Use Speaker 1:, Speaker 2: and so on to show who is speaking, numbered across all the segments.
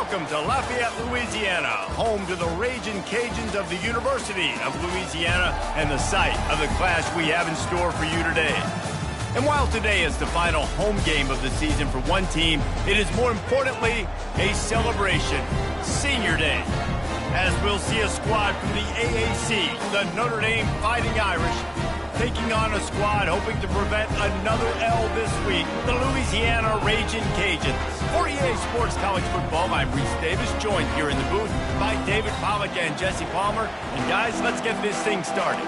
Speaker 1: Welcome to Lafayette, Louisiana, home to the Ragin Cajuns of the University of Louisiana and the site of the clash we have in store for you today. And while today is the final home game of the season for one team, it is more importantly a celebration, Senior Day, as we'll see a squad from the AAC, the Notre Dame Fighting Irish, taking on a squad hoping to prevent another L this week, the Louisiana Ragin Cajuns. For EA Sports College Football, I'm Reese Davis, joined here in the booth by David Pollack and Jesse Palmer. And guys, let's get this thing started.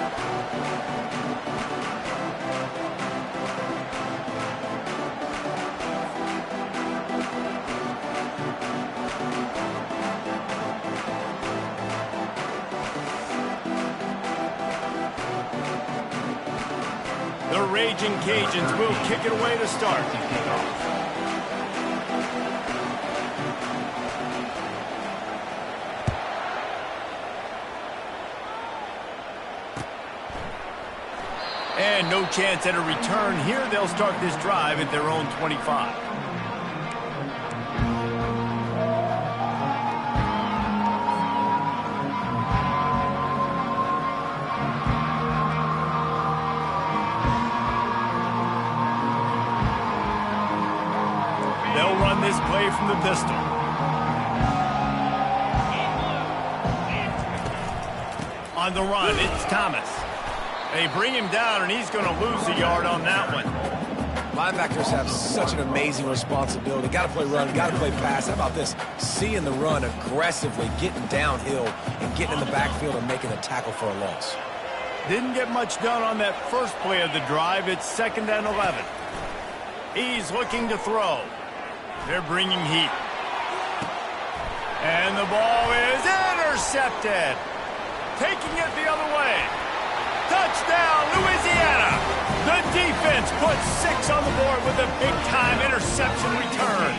Speaker 1: The Ragin Cajuns will kick it away to start. And no chance at a return here. They'll start this drive at their own 25. They'll run this play from the pistol. On the run, it's Thomas. They bring him down, and he's going to lose a yard on that one.
Speaker 2: Linebackers have such an amazing responsibility. Got to play run, got to play pass. How about this? Seeing the run aggressively, getting downhill, and getting in the backfield and making a tackle for a loss.
Speaker 1: Didn't get much done on that first play of the drive. It's 2nd and 11. He's looking to throw. They're bringing heat. And the ball is intercepted. Taking it the other way. Touchdown, Louisiana! The defense puts 6 on the board with a big-time interception return.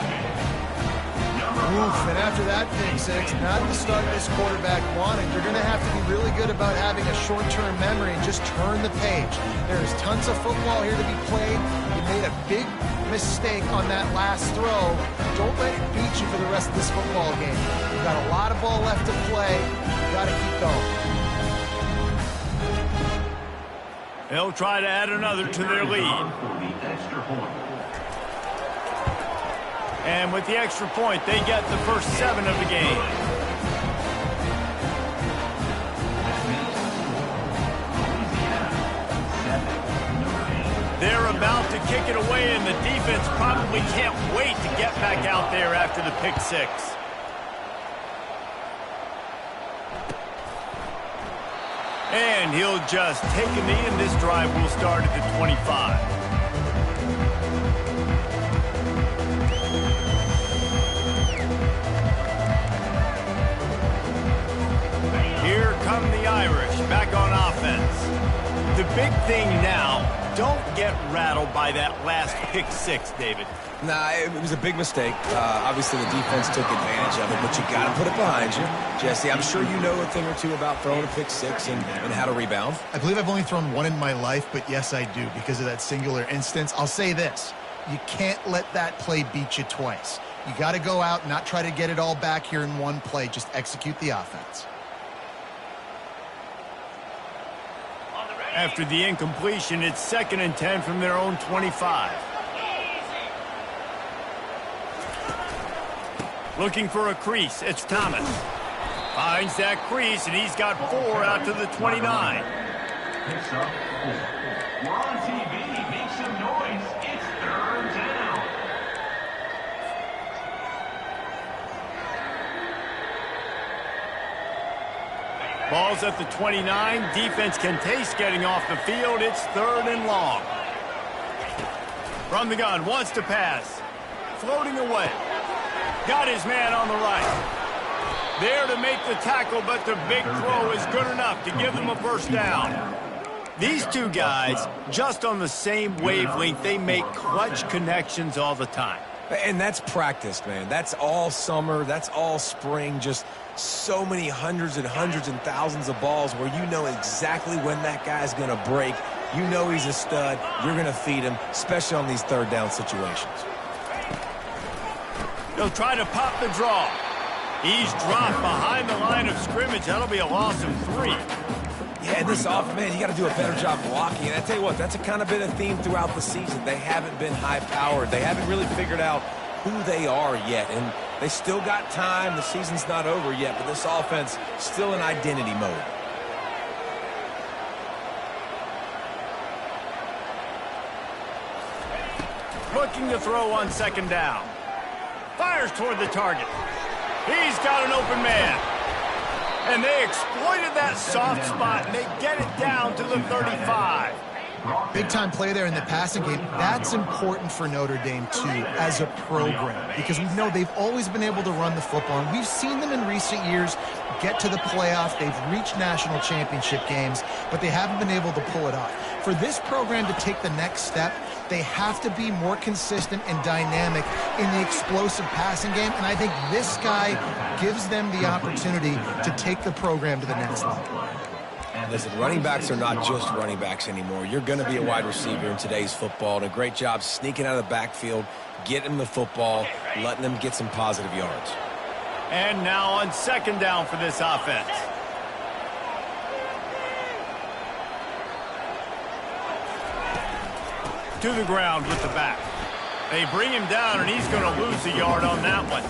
Speaker 3: Oof, and after that pick six, not the start this quarterback wanted. You're going to have to be really good about having a short-term memory and just turn the page. There's tons of football here to be played. You made a big mistake on that last throw. Don't let it beat you for the rest of this football game. You've got a lot of ball left to play. You've got to keep going.
Speaker 1: They'll try to add another to their lead. And with the extra point, they get the first 7 of the game. They're about to kick it away, and the defense probably can't wait to get back out there after the pick 6. And he'll just take a knee, and this drive will start at the 25. Here come the Irish, back on offense. The big thing now, don't get rattled by that last pick 6, David.
Speaker 2: Nah, it was a big mistake. Obviously, the defense took advantage of it, but you got to put it behind you. Jesse, I'm sure you know a thing or two about throwing a pick 6 and how to rebound.
Speaker 3: I believe I've only thrown one in my life, but yes, I do because of that singular instance. I'll say this. You can't let that play beat you twice. You got to go out and not try to get it all back here in one play. Just execute the offense.
Speaker 1: After the incompletion, it's 2nd and 10 from their own 25. Looking for a crease, it's Thomas. Finds that crease, and he's got 4 out to the 29.
Speaker 4: Picks up 4. We're on TV. Make some noise. It's 3rd down.
Speaker 1: Ball's at the 29. Defense can taste getting off the field. It's 3rd and long. From the gun, wants to pass. Floating away. Got his man on the right. There to make the tackle, but the big throw is good enough to give them a first down. These two guys, just on the same wavelength, they make clutch connections all the time.
Speaker 2: And that's practiced, man. That's all summer. That's all spring. Just so many hundreds and thousands of balls where you know exactly when that guy's going to break. You know he's a stud. You're going to feed him, especially on these 3rd down situations.
Speaker 1: They'll try to pop the draw. He's dropped behind the line of scrimmage. That'll be a loss of 3.
Speaker 2: Yeah, this off, man, you got to do a better job blocking. And I tell you what, that's a kind of been a theme throughout the season. They haven't been high-powered. They haven't really figured out who they are yet. And they still got time. The season's not over yet, but this offense still in identity mode.
Speaker 1: Looking to throw on 2nd down. Fires toward the target. He's got an open man. And they exploited that soft spot, and they get it down to the 35.
Speaker 3: Big-time play there in the passing game. That's important for Notre Dame, too, as a program, because we know they've always been able to run the football, and we've seen them in recent years get to the playoff. They've reached national championship games, but they haven't been able to pull it off. For this program to take the next step, they have to be more consistent and dynamic in the explosive passing game, and I think this guy gives them the opportunity to take the program to the next level.
Speaker 2: Listen, running backs are not just running backs anymore. You're going to be a wide receiver in today's football, and a great job sneaking out of the backfield, getting them the football, letting them get some positive yards.
Speaker 1: And now on 2nd down for this offense. To the ground with the back. They bring him down, and he's going to lose a yard on that one.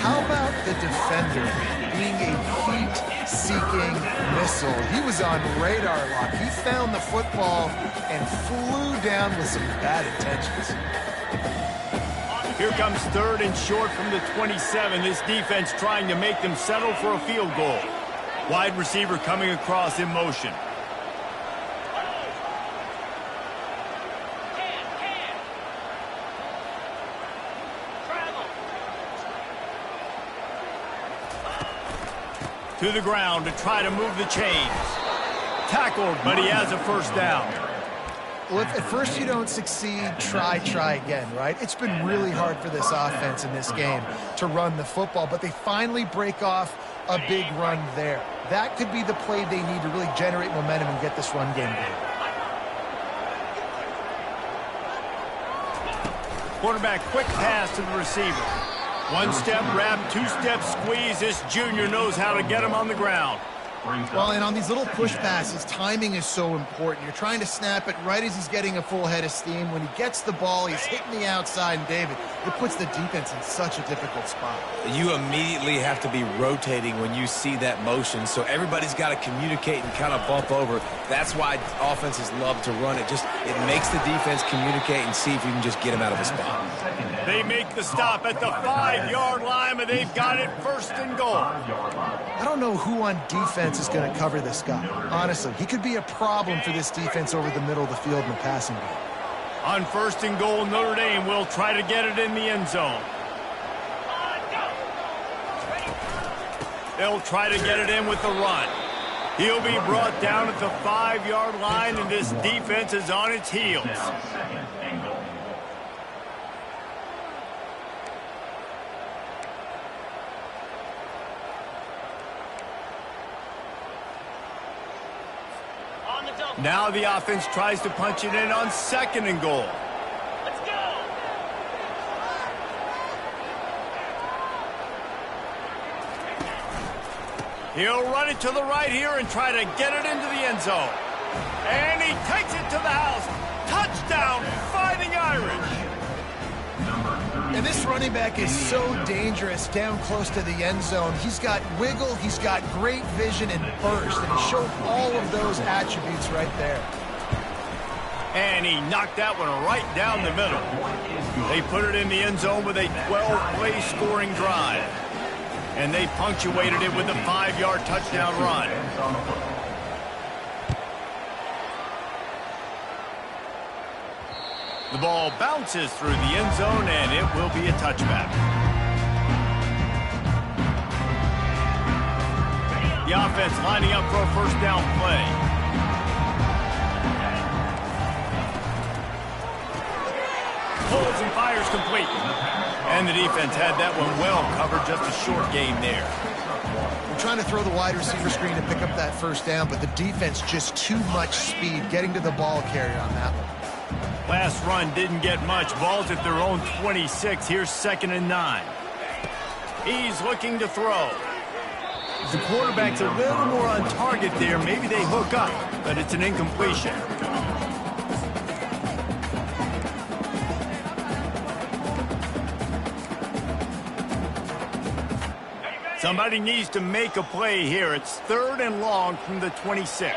Speaker 3: How about the defender being a heat-seeking missile? He was on radar lock. He found the football and flew down with some bad intentions.
Speaker 1: Here comes 3rd and short from the 27. This defense trying to make them settle for a field goal. Wide receiver coming across in motion. To the ground to try to move the chains. Tackled, but he has a 1st down.
Speaker 3: Well, if at first you don't succeed, try again, right? It's been really hard for this offense in this game to run the football, but they finally break off a big run there. That could be the play they need to really generate momentum and get this run game going.
Speaker 1: Quarterback quick pass to the receiver. 1-step wrap, 2-step squeeze. This junior knows how to get him on the ground.
Speaker 3: Well, and on these little push passes, timing is so important. You're trying to snap it right as he's getting a full head of steam. When he gets the ball, he's hitting the outside, and David, it puts the defense in such a difficult spot.
Speaker 2: You immediately have to be rotating when you see that motion, so everybody's got to communicate and kind of bump over. That's why offenses love to run it. It makes the defense communicate and see if you can just get him out of a spot.
Speaker 1: They make the stop at the 5-yard line, but they've got it 1st and goal.
Speaker 3: I don't know who on defense is going to cover this guy. Honestly, he could be a problem for this defense over the middle of the field in the passing game.
Speaker 1: On 1st and goal, Notre Dame will try to get it in the end zone. They'll try to get it in with the run. He'll be brought down at the 5-yard line, and this defense is on its heels. Now the offense tries to punch it in on 2nd and goal.
Speaker 5: Let's go.
Speaker 1: He'll run it to the right here and try to get it into the end zone. And he takes it to the house. Touchdown, Fighting Irish.
Speaker 3: And this running back is so dangerous down close to the end zone. He's got wiggle, he's got great vision and burst, and he showed all of those attributes right there.
Speaker 1: And he knocked that one right down the middle. They put it in the end zone with a 12-play scoring drive. And they punctuated it with a 5-yard touchdown run. The ball bounces through the end zone, and it will be a touchback. The offense lining up for a 1st down play. Pulls and fires complete. And the defense had that one well covered, just a short gain there.
Speaker 3: We're trying to throw the wide receiver screen to pick up that 1st down, but the defense just too much speed getting to the ball carrier on that one.
Speaker 1: Last run didn't get much. Ball's at their own 26. Here's 2nd and 9. He's looking to throw. The quarterback's a little more on target there. Maybe they hook up, but it's an incompletion. Somebody needs to make a play here. It's 3rd and long from the 26.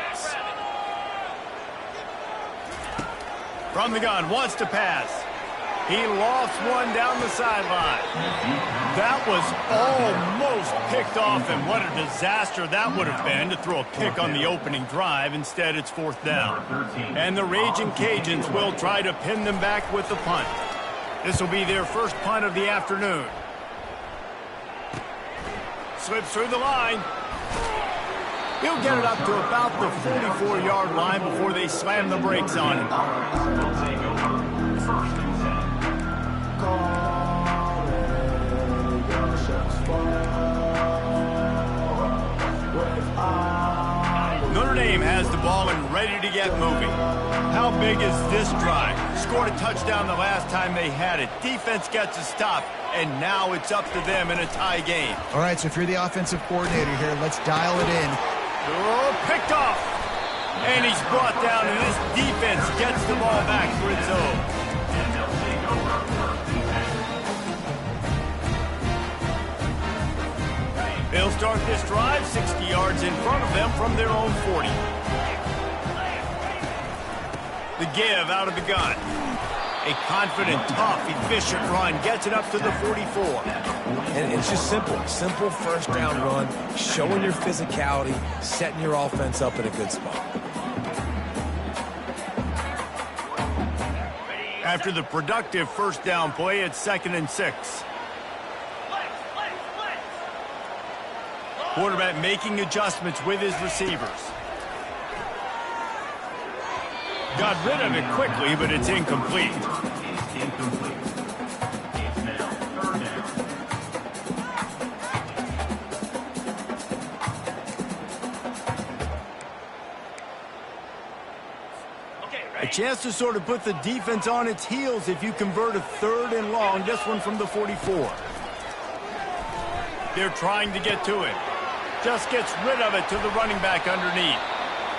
Speaker 1: From the gun, wants to pass. He lofts one down the sideline. That was almost picked off, and what a disaster that would have been to throw a pick on the opening drive. Instead, it's 4th down. And the Ragin Cajuns will try to pin them back with the punt. This will be their first punt of the afternoon. Slips through the line. He'll get it up to about the 44-yard line before they slam the brakes on him. Notre Dame has the ball and ready to get moving. How big is this drive? Scored a touchdown the last time they had it. Defense gets a stop, and now it's up to them in a tie game.
Speaker 3: All right, so if you're the offensive coordinator here, let's dial it in.
Speaker 1: Oh, picked off. And he's brought down, and this defense gets the ball back for its own. They'll start this drive 60 yards in front of them from their own 40. The give out of the gun. A confident, tough, efficient run gets it up to the 44.
Speaker 2: And it's just simple. Simple first down run, showing your physicality, setting your offense up in a good spot.
Speaker 1: After the productive first down play, it's 2nd and 6. Quarterback making adjustments with his receivers. Got rid of it quickly, but it's incomplete. A chance to sort of put the defense on its heels if you convert a 3rd and long, this one from the 44. They're trying to get to it. Just gets rid of it to the running back underneath.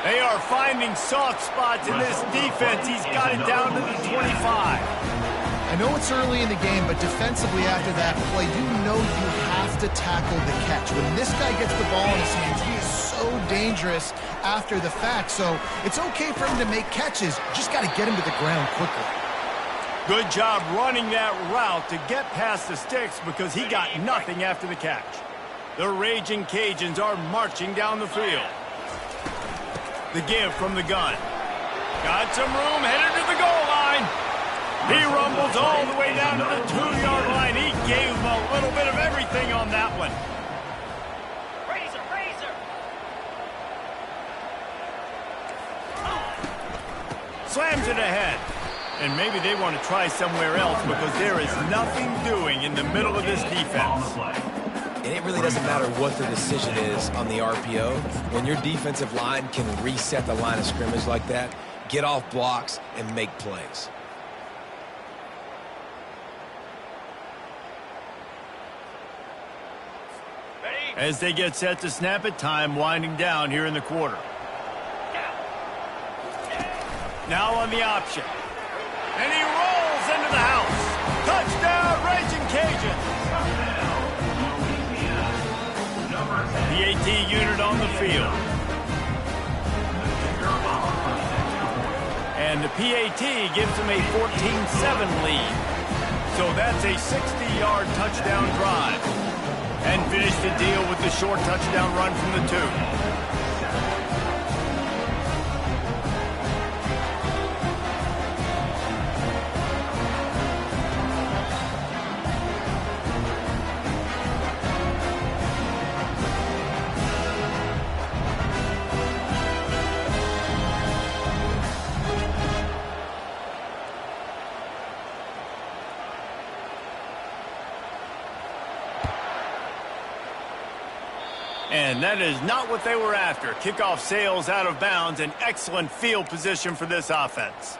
Speaker 1: They are finding soft spots in this defense. He's got it down to the 25.
Speaker 3: I know it's early in the game, but defensively after that play, you know you have to tackle the catch. When this guy gets the ball in his hands, he is so dangerous after the fact. So it's okay for him to make catches. Just got to get him to the ground quickly.
Speaker 1: Good job running that route to get past the sticks because he got nothing after the catch. The Ragin Cajuns are marching down the field. The give from the gun. Got some room, headed to the goal line. He rumbles all the way down to the 2-yard line. He gave him a little bit of everything on that one. Slams it ahead. And maybe they want to try somewhere else because there is nothing doing in the middle of this defense.
Speaker 2: And it really doesn't matter what the decision is on the RPO. When your defensive line can reset the line of scrimmage like that, get off blocks and make plays.
Speaker 1: As they get set to snap it, time winding down here in the quarter. Now on the option. And he rolls into the house. Touchdown, Ragin Cajun. The AT unit on the field. And the PAT gives them a 14-7 lead. So that's a 60-yard touchdown drive. And finish the deal with the short touchdown run from the 2. And that is not what they were after. Kickoff sails out of bounds. An excellent field position for this offense.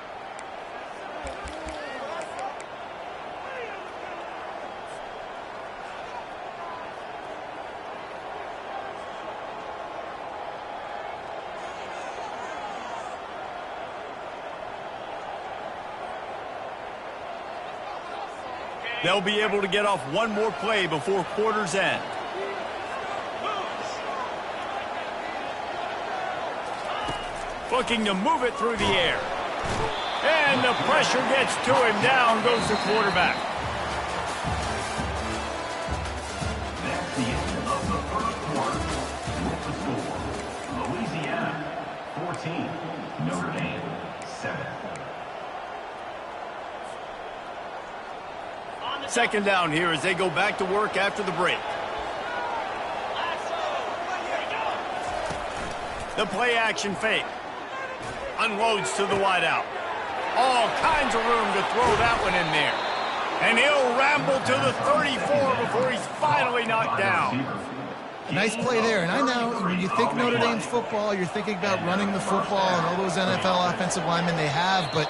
Speaker 1: They'll be able to get off one more play before quarter's end. Looking to move it through the air. And the pressure gets to him. Down goes the quarterback.
Speaker 4: That's the end of the first quarter. With the score, Louisiana 14, Notre Dame 7.
Speaker 1: Second down here as they go back to work after the break. The play action fake. Unloads to the wideout. All kinds of room to throw that one in there. And he'll ramble to the 34 before he's finally knocked down.
Speaker 3: A nice play there. And I know when you think Notre Dame's football, you're thinking about running the football and all those NFL offensive linemen they have. But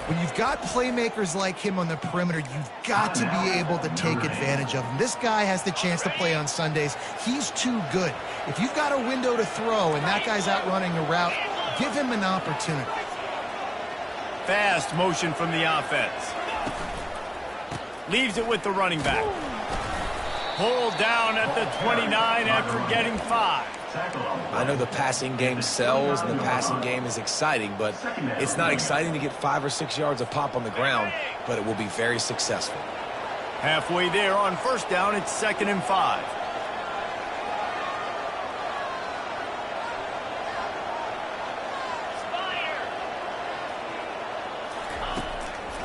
Speaker 3: when you've got playmakers like him on the perimeter, you've got to be able to take advantage of him. This guy has the chance to play on Sundays. He's too good. If you've got a window to throw and that guy's out running a route, give him an opportunity.
Speaker 1: Fast motion from the offense. Leaves it with the running back. Pulled down at the 29 after getting 5.
Speaker 2: I know the passing game sells and the passing game is exciting, but it's not exciting to get 5 or 6 yards a pop on the ground, but it will be very successful.
Speaker 1: Halfway there on first down, it's 2nd and 5.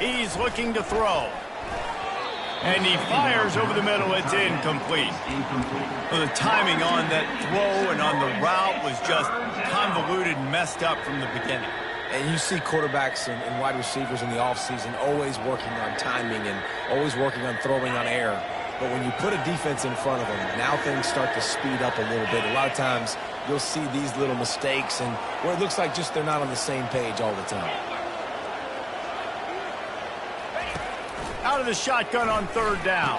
Speaker 1: He's looking to throw. And he fires over the middle. It's incomplete. Well, the timing on that throw and on the route was just convoluted and messed up from the beginning.
Speaker 2: And you see quarterbacks and wide receivers in the offseason always working on timing and always working on throwing on air. But when you put a defense in front of them, now things start to speed up a little bit. A lot of times you'll see these little mistakes and where it looks like just they're not on the same page all the time.
Speaker 1: Out of the shotgun on 3rd down.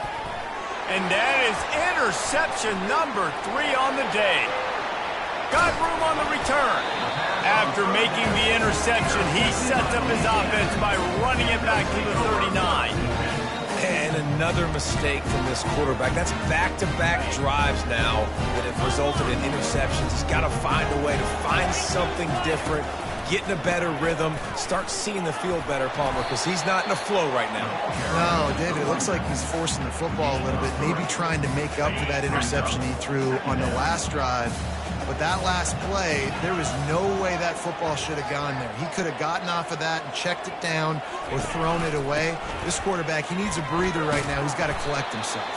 Speaker 1: And that is interception number 3 on the day. Got room on the return. After making the interception, he sets up his offense by running it back to the 39.
Speaker 2: And another mistake from this quarterback. That's back-to-back drives now that have resulted in interceptions. He's got to find a way to find something different, get in a better rhythm, start seeing the field better, Palmer, because he's not in a flow right now.
Speaker 3: No, David, it looks like he's forcing the football a little bit, maybe trying to make up for that interception he threw on the last drive. But that last play, there was no way that football should have gone there. He could have gotten off of that and checked it down or thrown it away. This quarterback, he needs a breather right now. He's got to collect himself.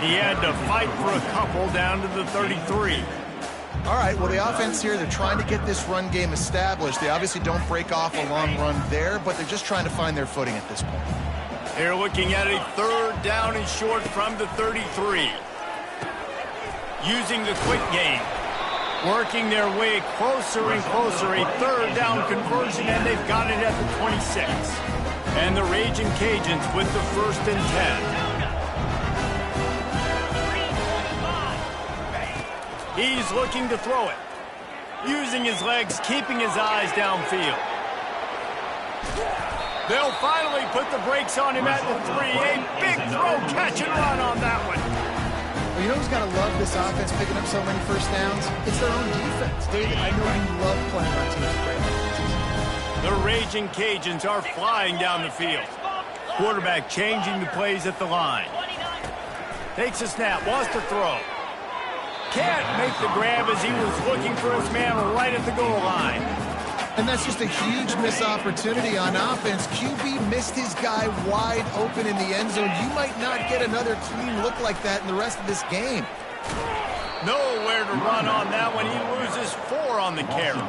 Speaker 1: He had to fight for a couple down to the 33.
Speaker 3: All right, well, the offense here, they're trying to get this run game established. They obviously don't break off a long run there, but they're just trying to find their footing at this point.
Speaker 1: They're looking at a 3rd down and short from the 33. Using the quick game. Working their way closer and closer. A 3rd down conversion, and they've got it at the 26. And the Ragin Cajuns with the 1st and 10. He's looking to throw it. Using his legs, keeping his eyes downfield. They'll finally put the brakes on him at the 3. A big throw, catch and run on that one.
Speaker 3: Well, you know who's got to love this offense picking up so many first downs? It's their own defense. David, I know you love playing on teams with great offenses.
Speaker 1: The Ragin Cajuns are flying down the field. Quarterback changing the plays at the line. Takes a snap, wants to throw. Can't make the grab as he was looking for his man right at the goal line.
Speaker 3: And that's just a huge missed opportunity on offense. QB missed his guy wide open in the end zone. You might not get another clean look like that in the rest of this game.
Speaker 1: Nowhere to run on that one. He loses 4 on the carry.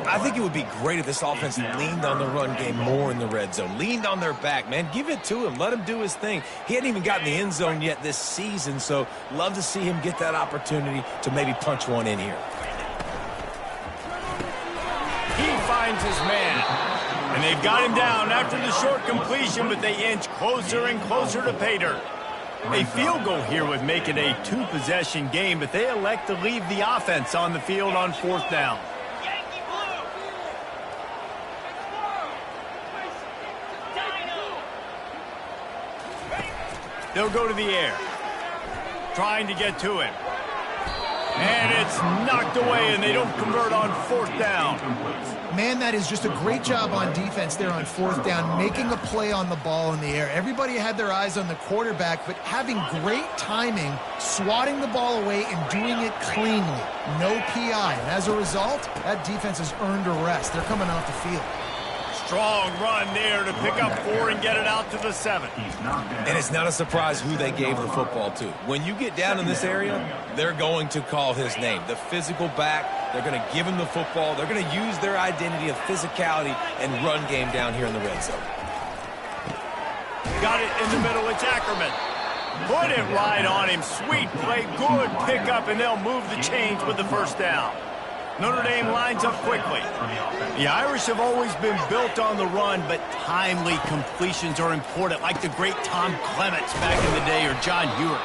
Speaker 2: I think it would be great if this offense leaned on the run game more in the red zone. Leaned on their back, man. Give it to him. Let him do his thing. He hadn't even gotten the end zone yet this season, so love to see him get that opportunity to maybe punch one in here.
Speaker 1: He finds his man. And they've got him down after the short completion, but they inch closer and closer to pay dirt. A field goal here would make it a 2-possession game, but they elect to leave the offense on the field on 4th down. They'll go to the air. Trying to get to him. And it's knocked away, and they don't convert on 4th down.
Speaker 3: Man, that is just a great job on defense there on 4th down, making a play on the ball in the air. Everybody had their eyes on the quarterback, but having great timing, swatting the ball away, and doing it cleanly. No PI. And as a result, that defense has earned a rest. They're coming off the field.
Speaker 1: Strong run there to pick up 4 and get it out to the 7.
Speaker 2: And it's not a surprise who they gave the football to. When you get down in this area, they're going to call his name. The physical back, they're going to give him the football. They're going to use their identity of physicality and run game down here in the red zone.
Speaker 1: Got it in the middle. It's Ackerman. Put it right on him. Sweet play. Good pickup, and they'll move the chains with the 1st down. Notre Dame lines up quickly. The Irish have always been built on the run, but timely completions are important, like the great Tom Clements back in the day or John Hewitt.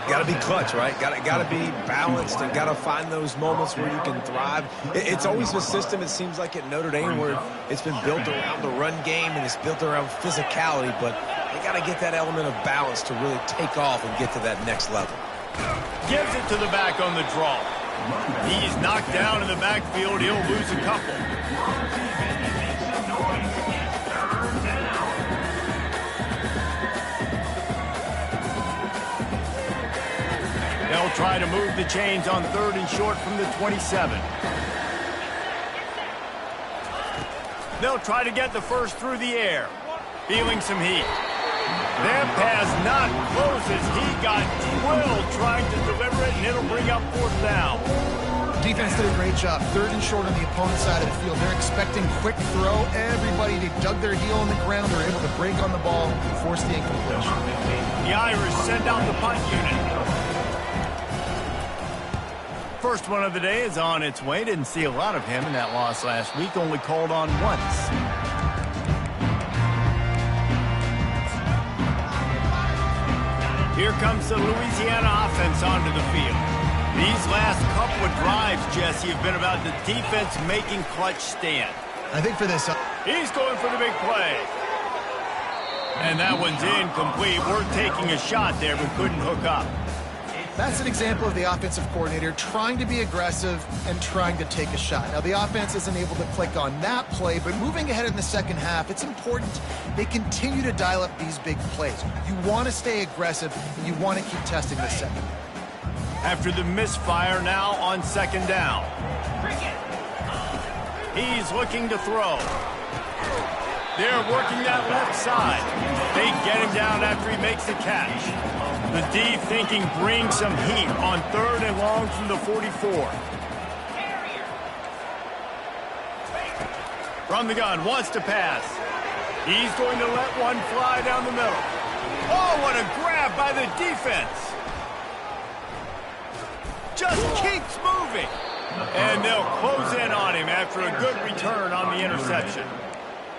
Speaker 2: Got to be clutch, right? Got to be balanced and got to find those moments where you can thrive. It's always a system, it seems like, at Notre Dame where it's been built around the run game and it's built around physicality, but they got to get that element of balance to really take off and get to that next level.
Speaker 1: Gives it to the back on the draw. He's knocked down in the backfield. He'll lose a couple. They'll try to move the chains on 3rd and short from the 27. They'll try to get the 1st through the air. Feeling some heat. That pass not closes. He got drilled trying to deliver it, and it'll bring up 4th down.
Speaker 3: Defense did a great job. 3rd and short on the opponent's side of the field. They're expecting quick throw. Everybody, they dug their heel on the ground. They're able to break on the ball and force the incompletion.
Speaker 1: The Irish send out the punt unit. First one of the day is on its way. Didn't see a lot of him in that loss last week. Only called on once. Here comes the Louisiana offense onto the field. These last couple of drives, Jesse, have been about the defense making clutch stand.
Speaker 3: I think for this...
Speaker 1: He's going for the big play. And that one's incomplete. We're taking a shot there, but couldn't hook up.
Speaker 3: That's an example of the offensive coordinator trying to be aggressive and trying to take a shot. Now, the offense isn't able to click on that play, but moving ahead in the 2nd half, it's important they continue to dial up these big plays. You want to stay aggressive, and you want to keep testing the second.
Speaker 1: After the misfire, now on 2nd down. He's looking to throw. They're working that left side. They get him down after he makes the catch. The D thinking bring some heat on 3rd and long from the 44. From the gun, wants to pass. He's going to let one fly down the middle. Oh, what a grab by the defense. Just keeps moving. And they'll close in on him after a good return on the interception.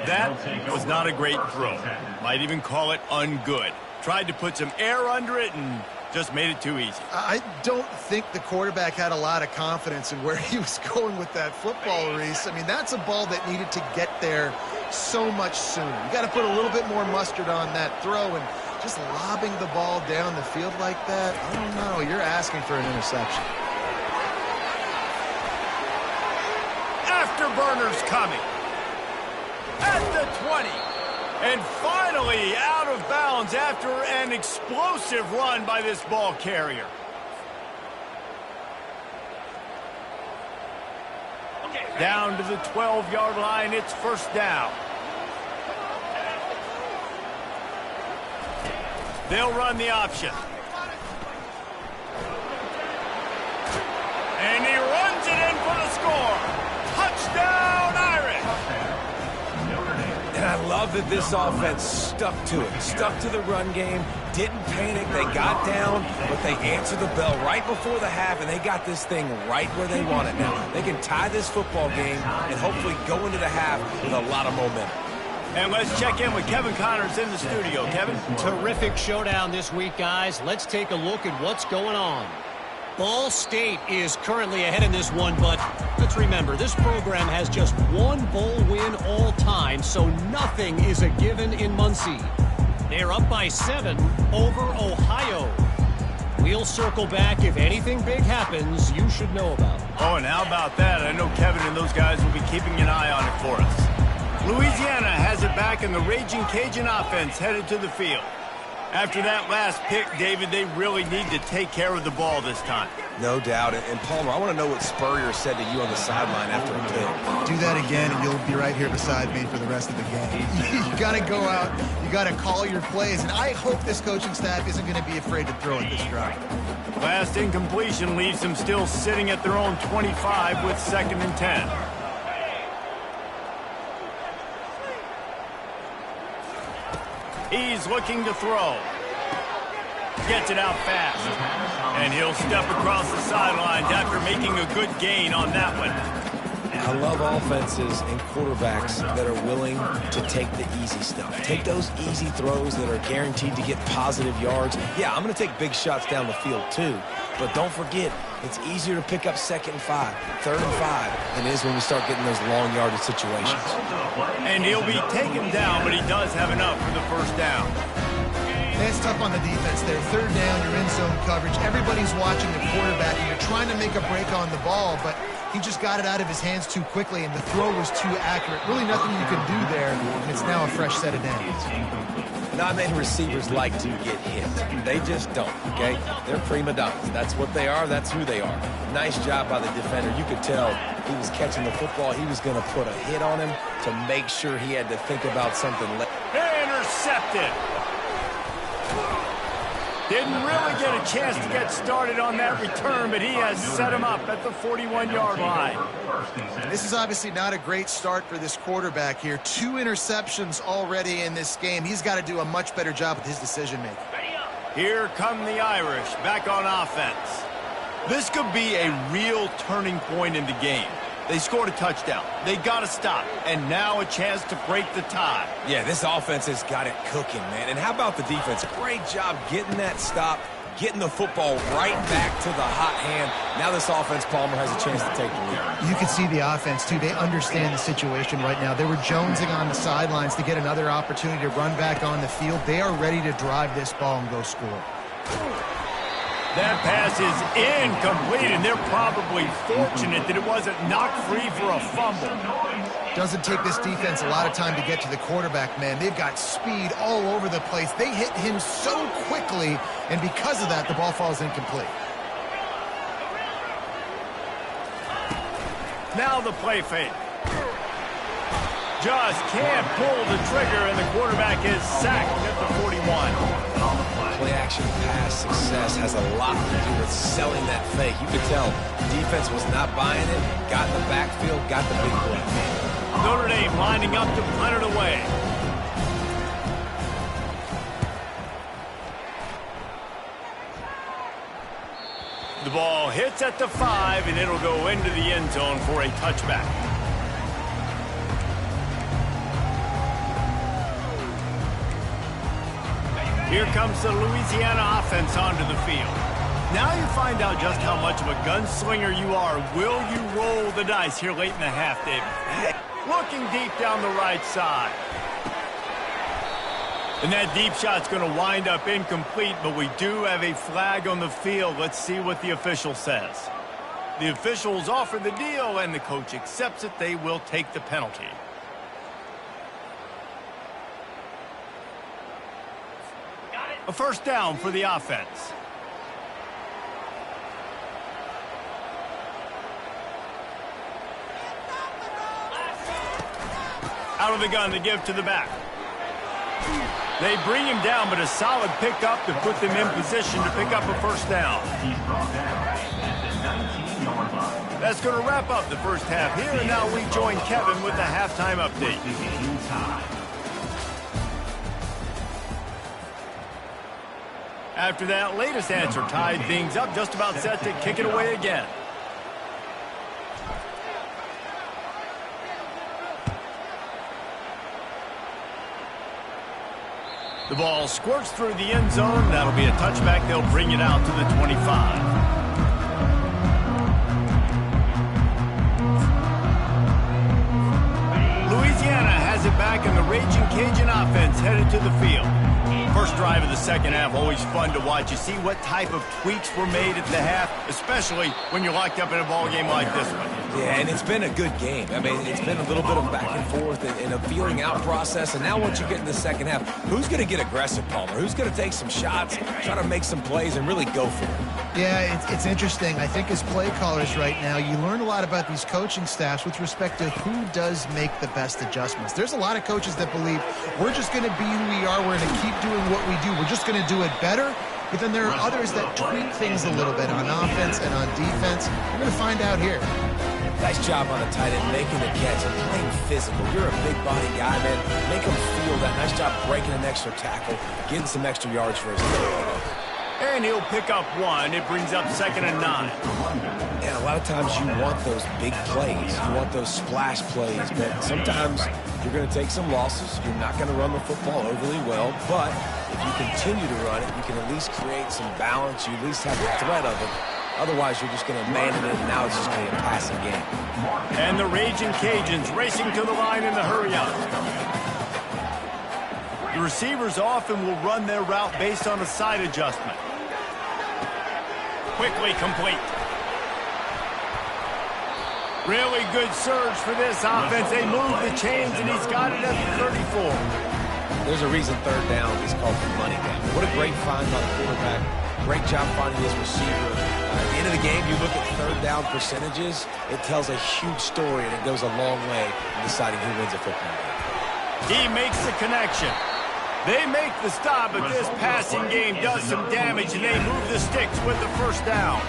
Speaker 1: That was not a great throw. Might even call it ungood. Tried to put some air under it and just made it too easy.
Speaker 3: I don't think the quarterback had a lot of confidence in where he was going with that football, Reese. I mean, that's a ball that needed to get there so much sooner. You got to put a little bit more mustard on that throw, and just lobbing the ball down the field like that, I don't know. You're asking for an interception.
Speaker 1: Afterburners coming. At the 20. And finally out of bounds after an explosive run by this ball carrier. Down to the 12-yard line, it's 1st down. They'll run the option. And he runs it in for the score. Touchdown, Irish!
Speaker 2: And I love that this offense stuck to it, stuck to the run game, didn't panic. They got down, but they answered the bell right before the half, and they got this thing right where they want it now. They can tie this football game and hopefully go into the half with a lot of momentum.
Speaker 1: And let's check in with Kevin Connors in the studio. Kevin?
Speaker 5: Terrific showdown this week, guys. Let's take a look at what's going on. Ball State is currently ahead in this one, but let's remember, this program has just one bowl win all time, so nothing is a given in Muncie. They're up by 7 over Ohio. We'll circle back if anything big happens you should know about.
Speaker 1: Oh, and how about that? I know Kevin and those guys will be keeping an eye on it for us. Louisiana has it back, and the Ragin Cajun offense headed to the field. After that last pick, David, they really need to take care of the ball this time.
Speaker 2: No doubt. And Palmer, I want to know what Spurrier said to you on the sideline after a pick.
Speaker 3: Do that again, and you'll be right here beside me for the rest of the game. You got to go out. You got to call your plays. And I hope this coaching staff isn't going to be afraid to throw it this drive.
Speaker 1: Last incompletion leaves them still sitting at their own 25 with 2nd and 10. He's looking to throw. Gets it out fast. And he'll step across the sidelines after making a good gain on that one.
Speaker 2: I love offenses and quarterbacks that are willing to take the easy stuff. Take those easy throws that are guaranteed to get positive yards. Yeah, I'm going to take big shots down the field too. But don't forget, it's easier to pick up 2nd and 5, 3rd and 5 than it is when we start getting those long yardage situations.
Speaker 1: And he'll be taken down, but he does have enough for the first down.
Speaker 3: It's tough on the defense there. 3rd down, you're in zone coverage. Everybody's watching the quarterback, and you're trying to make a break on the ball, but he just got it out of his hands too quickly, and the throw was too accurate. Really nothing you can do there, and it's now a fresh set of downs.
Speaker 2: Not many receivers like to get hit. They just don't, okay? They're prima donnas. That's what they are. That's who they are. Nice job by the defender. You could tell he was catching the football. He was going to put a hit on him to make sure he had to think about something.
Speaker 1: Intercepted. Didn't really get a chance to get started on that return, but he has set him up at the 41-yard line.
Speaker 3: This is obviously not a great start for this quarterback here. 2 interceptions already in this game. He's got to do a much better job with his decision-making.
Speaker 1: Here come the Irish back on offense. This could be a real turning point in the game. They scored a touchdown. They got to stop. And now a chance to break the tie.
Speaker 2: Yeah, this offense has got it cooking, man. And how about the defense? Great job getting that stop, getting the football right back to the hot hand. Now this offense, Palmer, has a chance to take the lead.
Speaker 3: You can see the offense, too. They understand the situation right now. They were jonesing on the sidelines to get another opportunity to run back on the field. They are ready to drive this ball and go score.
Speaker 1: That pass is incomplete, and they're probably fortunate that it wasn't knocked free for a fumble.
Speaker 3: Doesn't take this defense a lot of time to get to the quarterback, man. They've got speed all over the place. They hit him so quickly, and because of that, the ball falls incomplete.
Speaker 1: Now the play fake. Just can't pull the trigger, and the quarterback is sacked at the 41.
Speaker 2: Play-action pass success has a lot to do with selling that fake. You could tell the defense was not buying it, got in the backfield, got the big play.
Speaker 1: Notre Dame lining up to punt it away. The ball hits at the 5, and it'll go into the end zone for a touchback. Here comes the Louisiana offense onto the field. Now you find out just how much of a gunslinger you are. Will you roll the dice here late in the half, David? Looking deep down the right side. And that deep shot's going to wind up incomplete, but we do have a flag on the field. Let's see what the official says. The officials offer the deal, and the coach accepts it. They will take the penalty. A first down for the offense. Out of the gun to give to the back. They bring him down, but a solid pickup to put them in position to pick up a first down. That's going to wrap up the first half here, and now we join Kevin with the halftime update. After that latest answer tied things up, just about set to kick it away again. The ball squirts through the end zone. That'll be a touchback. They'll bring it out to the 25. Louisiana has has it back, and the Ragin Cajun offense headed to the field. First drive of the second half, always fun to watch. You see what type of tweaks were made at the half, especially when you're locked up in a ball game like this one.
Speaker 2: Yeah, and it's been a good game. I mean, it's been a little bit of back and forth and a feeling out process. And now once you get in the second half, who's going to get aggressive, Palmer? Who's going to take some shots, try to make some plays, and really go for it?
Speaker 3: Yeah, it's interesting. I think as play callers right now, you learn a lot about these coaching staffs with respect to who does make the best adjustments. There's a lot of coaches that believe we're just going to be who we are. We're going to keep doing what we do. We're just going to do it better. But then there are others that tweak things a little bit on offense and on defense. We're going to find out here.
Speaker 2: Nice job on the tight end, making the catch and playing physical. You're a big body guy, man. Make him feel that. Nice job breaking an extra tackle, getting some extra yards for his team.
Speaker 1: And he'll pick up one. It brings up 2nd and 9.
Speaker 2: And a lot of times you want those big plays. You want those splash plays. But sometimes you're going to take some losses. You're not going to run the football overly well. But if you continue to run it, you can at least create some balance. You at least have the threat of it. Otherwise, you're just going to man it, and now it's just going to be a passing game.
Speaker 1: And the Ragin Cajuns racing to the line in the hurry-up. The receivers often will run their route based on a side adjustment. Quickly complete. Really good surge for this offense. They move the chains, and he's got it at the 34.
Speaker 2: There's a reason third down is called the money down. What a great find by the quarterback. Great job finding his receiver. At the end of the game, you look at third down percentages. It tells a huge story, and it goes a long way in deciding who wins a football game.
Speaker 1: He makes the connection. They make the stop, but this passing game does some damage, and they move the sticks with the first down.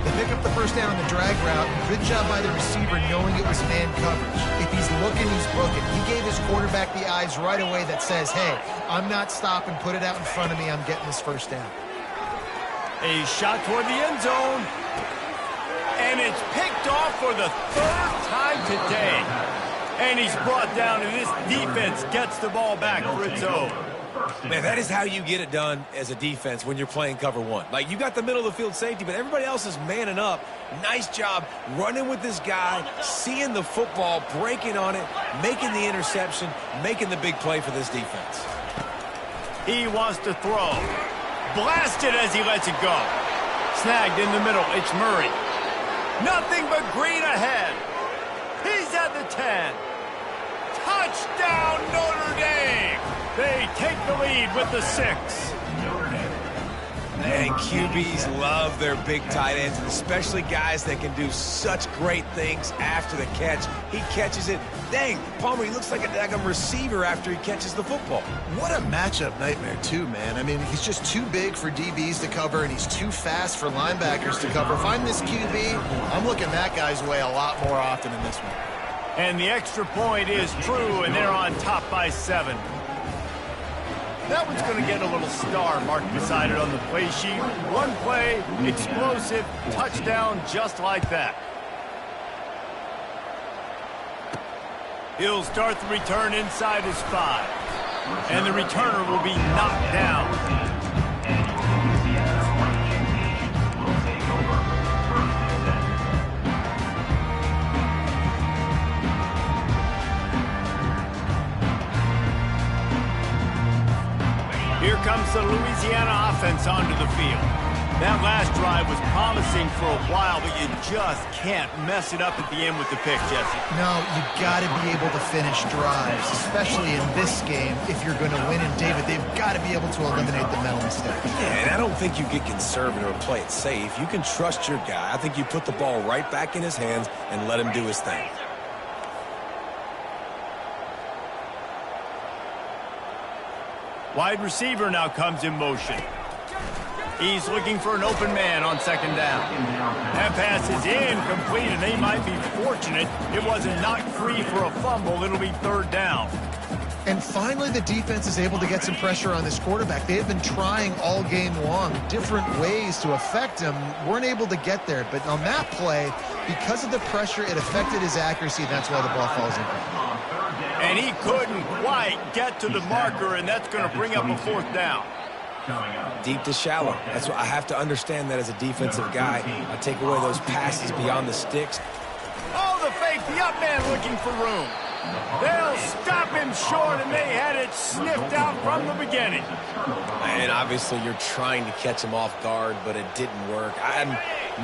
Speaker 3: They pick up the first down on the drag route. Good job by the receiver knowing it was man coverage. If he's looking, he's booking. He gave his quarterback the eyes right away that says, hey, I'm not stopping. Put it out in front of me. I'm getting this first down.
Speaker 1: A shot toward the end zone. And it's picked off for the 3rd time today. And he's brought down, and this defense gets the ball back for its own.
Speaker 2: Man, that is how you get it done as a defense when you're playing cover one. Like, you got the middle of the field safety, but everybody else is manning up. Nice job running with this guy, seeing the football, breaking on it, making the interception, making the big play for this defense.
Speaker 1: He wants to throw. Blasted as he lets it go. Snagged in the middle. It's Murray. Nothing but green ahead. He's at the 10. Touchdown, Notre Dame. They take the lead with the 6.
Speaker 2: And QBs love their big tight ends, and especially guys that can do such great things after the catch. He catches it. Dang, Palmer, he looks like a daggum receiver after he catches the football.
Speaker 3: What a matchup nightmare, too, man. I mean, he's just too big for DBs to cover, and he's too fast for linebackers to cover. If I'm this QB, I'm looking that guy's way a lot more often in this one.
Speaker 1: And the extra point is true, and they're on top by 7. That one's going to get a little star marked beside it on the play sheet. One play, explosive, touchdown, just like that. He'll start the return inside his 5. And the returner will be knocked down. Here comes the Louisiana offense onto the field. That last drive was promising for a while, but you just can't mess it up at the end with the pick, Jesse.
Speaker 3: No, you got to be able to finish drives, especially in this game if you're going to win. And, David, they've got to be able to eliminate the mental mistakes.
Speaker 2: Yeah, and I don't think you get conservative or play it safe. You can trust your guy. I think you put the ball right back in his hands and let him do his thing.
Speaker 1: Wide receiver now comes in motion. He's looking for an open man on 2nd down. That pass is incomplete, and they might be fortunate it wasn't knocked free for a fumble. It'll be 3rd down.
Speaker 3: And finally, the defense is able to get some pressure on this quarterback. They have been trying all game long different ways to affect him. Weren't able to get there. But on that play, because of the pressure, it affected his accuracy. That's why the ball falls in.
Speaker 1: And he couldn't quite get to the marker, and that's going to bring up a 4th down.
Speaker 2: Deep to shallow. That's what I have to understand that as a defensive guy. I take away those passes beyond the sticks.
Speaker 1: Oh, the fake. The up man looking for room. They'll stop him short, and they had it sniffed out from the beginning.
Speaker 2: And obviously you're trying to catch him off guard, but it didn't work. I'm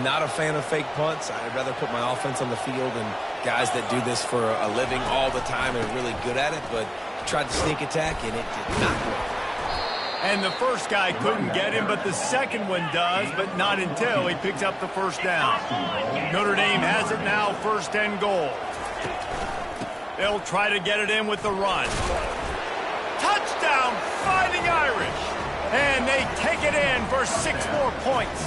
Speaker 2: not a fan of fake punts. I'd rather put my offense on the field and guys that do this for a living all the time and are really good at it, but tried to sneak attack, and it did not work.
Speaker 1: And the first guy couldn't get him, but the second one does, but not until he picks up the first down. Notre Dame has it now, 1st and goal. They'll try to get it in with the run. Touchdown, Fighting Irish. And they take it in for 6 more points.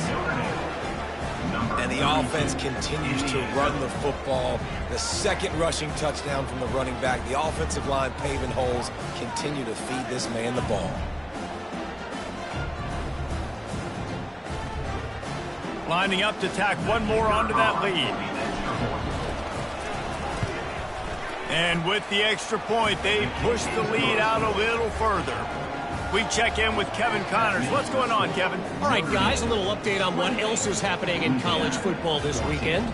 Speaker 2: And the offense continues to run the football. The second rushing touchdown from the running back. The offensive line paving holes, continue to feed this man the ball.
Speaker 1: Lining up to tack one more onto that lead. And with the extra point, they push the lead out a little further. We check in with Kevin Connors. What's going on, Kevin?
Speaker 5: All right, guys, a little update on what else is happening in college football this weekend.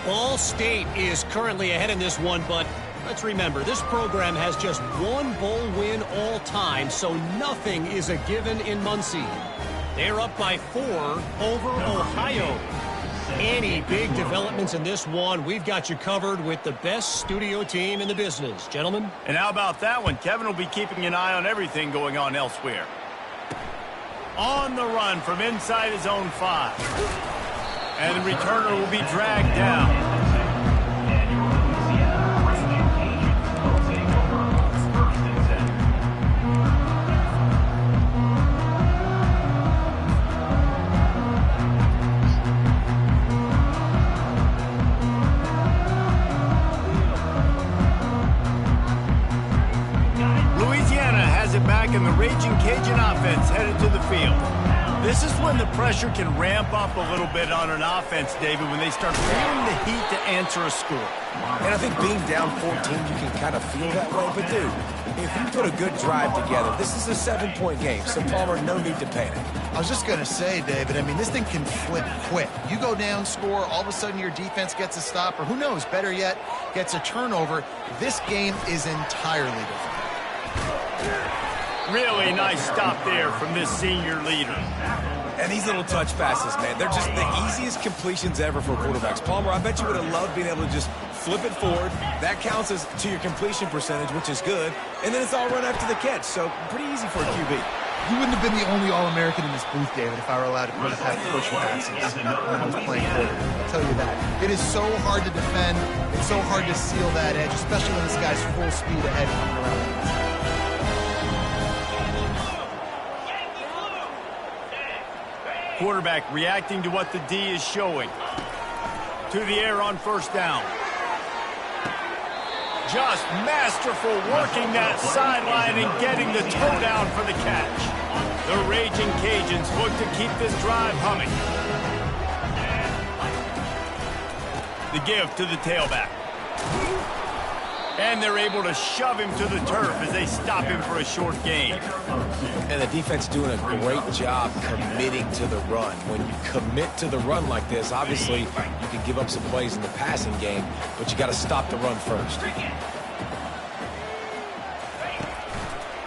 Speaker 5: Ball State is currently ahead in this one, but let's remember, this program has just one bowl win all time, so nothing is a given in Muncie. They're up by 4 over Ohio. Any big developments in this one, we've got you covered with the best studio team in the business. Gentlemen?
Speaker 1: And how about that one? Kevin will be keeping an eye on everything going on elsewhere. On the run from inside his own 5. And the returner will be dragged down. And the Ragin Cajun offense headed to the field. This is when the pressure can ramp up a little bit on an offense, David, when they start feeling the heat to answer a score.
Speaker 2: And I think being down 14, you can kind of feel that way. But, dude, if you put a good drive together, this is a 7-point game. So, Palmer, no need to panic.
Speaker 3: I was just going to say, David, I mean, this thing can flip quick. You go down, score, all of a sudden your defense gets a stop, or who knows, better yet, gets a turnover. This game is entirely different.
Speaker 1: Really nice stop there from this senior leader.
Speaker 2: And these little touch passes, man, they're just the easiest completions ever for quarterbacks. Palmer, I bet you would have loved being able to just flip it forward. That counts as to your completion percentage, which is good. And then it's all run after the catch, so pretty easy for a QB.
Speaker 3: You wouldn't have been the only All-American in this booth, David, if I were allowed to put have pushing passes when I was playing quarterback. I'll tell you that. It is so hard to defend. It's so hard to seal that edge, especially when this guy's full speed ahead coming around.
Speaker 1: Quarterback reacting to what the D is showing. To the air on 1st down. Just masterful working that sideline and getting the toe down for the catch. The Ragin Cajuns look to keep this drive humming. The give to the tailback. And they're able to shove him to the turf as they stop him for a short gain.
Speaker 2: And the defense doing a great job committing to the run. When you commit to the run like this, obviously you can give up some plays in the passing game, but you got to stop the run first.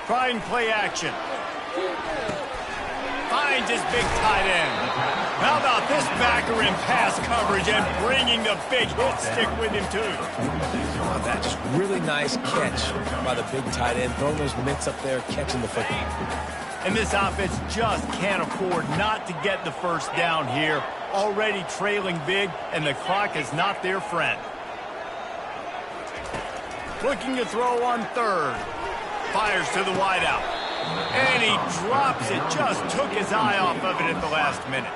Speaker 1: Trying play action. Finds his big tight end. How about this backer in pass coverage and bringing the big hit stick with him too?
Speaker 2: Oh, that just really nice catch by the big tight end, throwing those mitts up there, catching the football.
Speaker 1: And this offense just can't afford not to get the first down here. Already trailing big, and the clock is not their friend. Looking to throw on 3rd. Fires to the wideout. And he drops it. Just took his eye off of it at the last minute.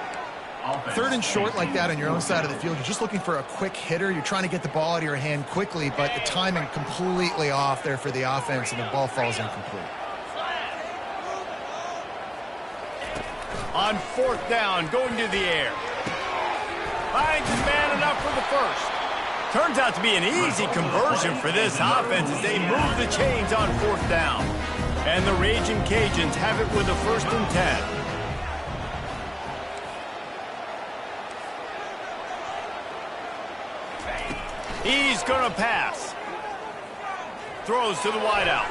Speaker 3: 3rd and short like that on your own side of the field, you're just looking for a quick hitter. You're trying to get the ball out of your hand quickly, but the timing completely off there for the offense, and the ball falls incomplete.
Speaker 1: On 4th down, going to the air. Finds his man enough for the first. Turns out to be an easy conversion for this offense as they move the chains on 4th down. And the Ragin Cajuns have it with a 1st and 10. He's going to pass. throws to the wideout.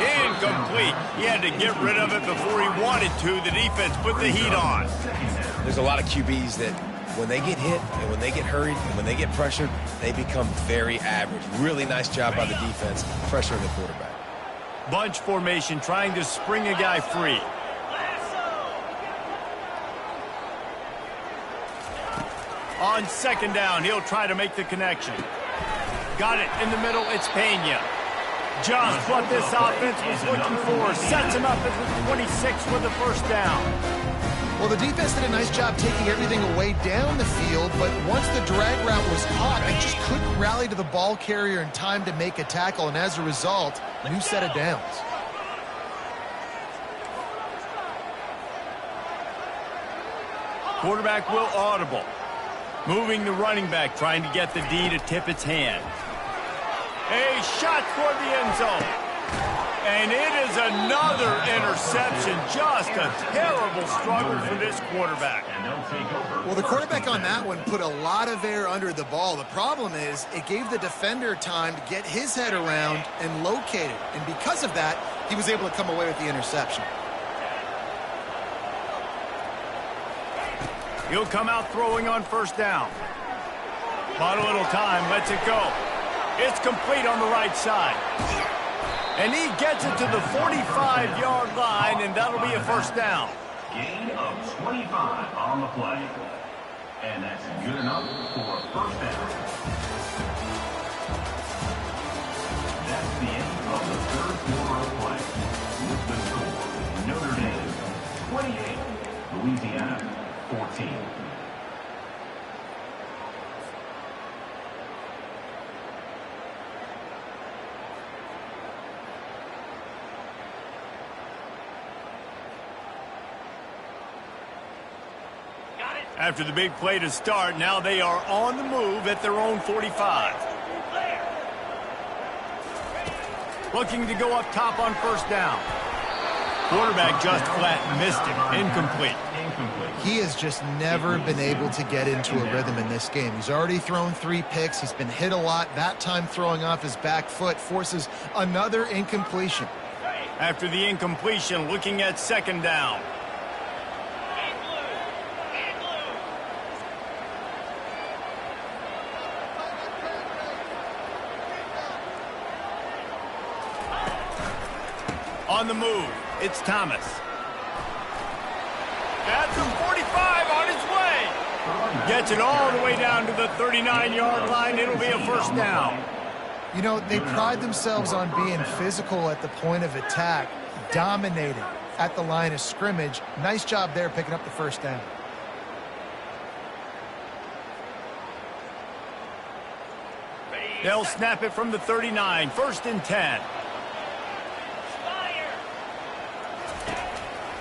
Speaker 1: Incomplete. He had to get rid of it before he wanted to. The defense put the heat on.
Speaker 2: There's a lot of QBs that when they get hit and when they get hurried and when they get pressured, they become very average. Really nice job by the defense pressuring the quarterback.
Speaker 1: Bunch formation trying to spring a guy free. On second down, he'll try to make the connection. Got it in the middle, it's Pena. Just what this offense was looking for. Sets him up at the 26 with the first down.
Speaker 3: Well, the defense did a nice job taking everything away down the field, but once the drag route was hot, they just couldn't rally to the ball carrier in time to make a tackle, and as a result, new set of downs.
Speaker 1: Quarterback will audible. Moving the running back, trying to get the D to tip its hand. A shot toward the end zone. And it is another interception. Just a terrible struggle for this quarterback.
Speaker 3: Well, the quarterback on that one put a lot of air under the ball. The problem is it gave the defender time to get his head around and locate it. And because of that, he was able to come away with the interception.
Speaker 1: He'll come out throwing on first down. Bought a little time, lets it go. It's complete on the right side. And he gets it to the 45-yard line, and that'll be a first down.
Speaker 4: Gain of 25 on the play. And that's good enough for a first down. That's the end of the third quarter of play. With the score, Notre Dame 28, Louisiana 14.
Speaker 1: After the big play to start, now they are on the move at their own 45. Looking to go up top on first down. Quarterback just flat missed it. Incomplete.
Speaker 3: He has just never been able to get into a rhythm in this game. He's already thrown 3 picks. He's been hit a lot. That time throwing off his back foot forces another incompletion.
Speaker 1: After the incompletion, looking at second down. On the move, it's Thomas. At the 45 on his way. Gets it all the way down to the 39-yard line. It'll be a first down.
Speaker 3: You know, they pride themselves on being physical at the point of attack, dominating at the line of scrimmage. Nice job there picking up the first down.
Speaker 1: They'll snap it from the 39, first and 10.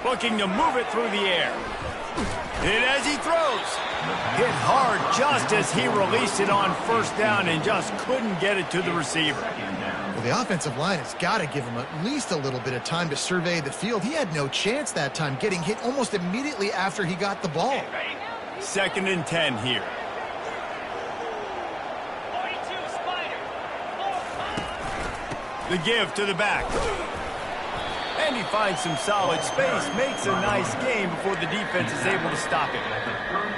Speaker 1: Looking to move it through the air. And as he throws, hit hard just as he released it on first down and just couldn't get it to the receiver.
Speaker 3: Well, the offensive line has got to give him at least a little bit of time to survey the field. He had no chance that time, getting hit almost immediately after he got the ball.
Speaker 1: Second and 10 here. The give to the back. And he finds some solid space, makes a nice game before the defense is able to stop him.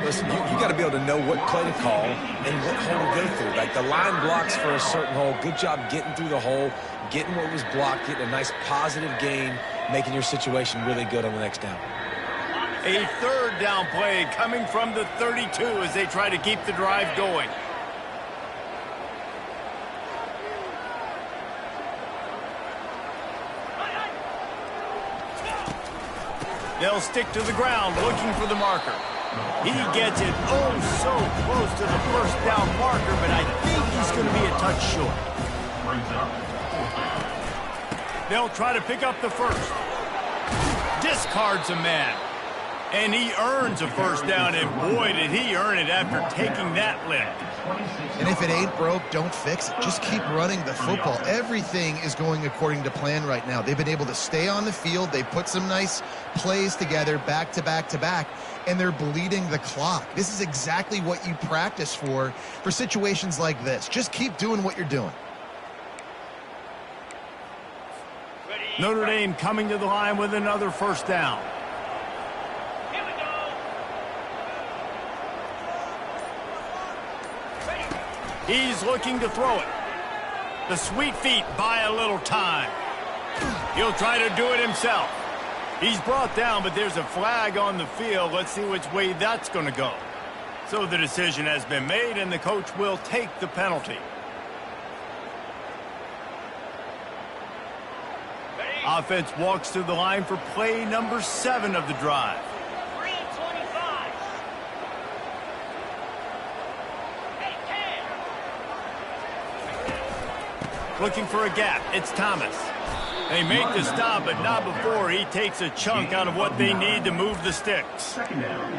Speaker 2: Listen, you got to be able to know what play to call and what hole to go through. Like the line blocks for a certain hole. Good job getting through the hole, getting what was blocked, getting a nice positive gain, making your situation really good on the next down.
Speaker 1: A third down play coming from the 32 as they try to keep the drive going. They'll stick to the ground looking for the marker. He gets it oh so close to the first down marker, but I think he's going to be a touch short. They'll try to pick up the first. Discards a man. And he earns a first down, and boy, did he earn it after taking that lift.
Speaker 3: And if it ain't broke, don't fix it. Just keep running the football. Everything is going according to plan right now. They've been able to stay on the field. They put some nice plays together back to back to back, and they're bleeding the clock. This is exactly what you practice for situations like this. Just keep doing what you're doing.
Speaker 1: Notre Dame coming to the line with another first down.
Speaker 4: Here we go.
Speaker 1: He's looking to throw it. The sweet feet buy a little time. He'll try to do it himself. He's brought down, but there's a flag on the field. Let's see which way that's going to go. So the decision has been made, and the coach will take the penalty. Offense walks to the line for play number 7 of the drive.
Speaker 4: 3:25.
Speaker 1: Looking for a gap. It's Thomas. They make the stop, but not before he takes a chunk out of what they need to move the sticks.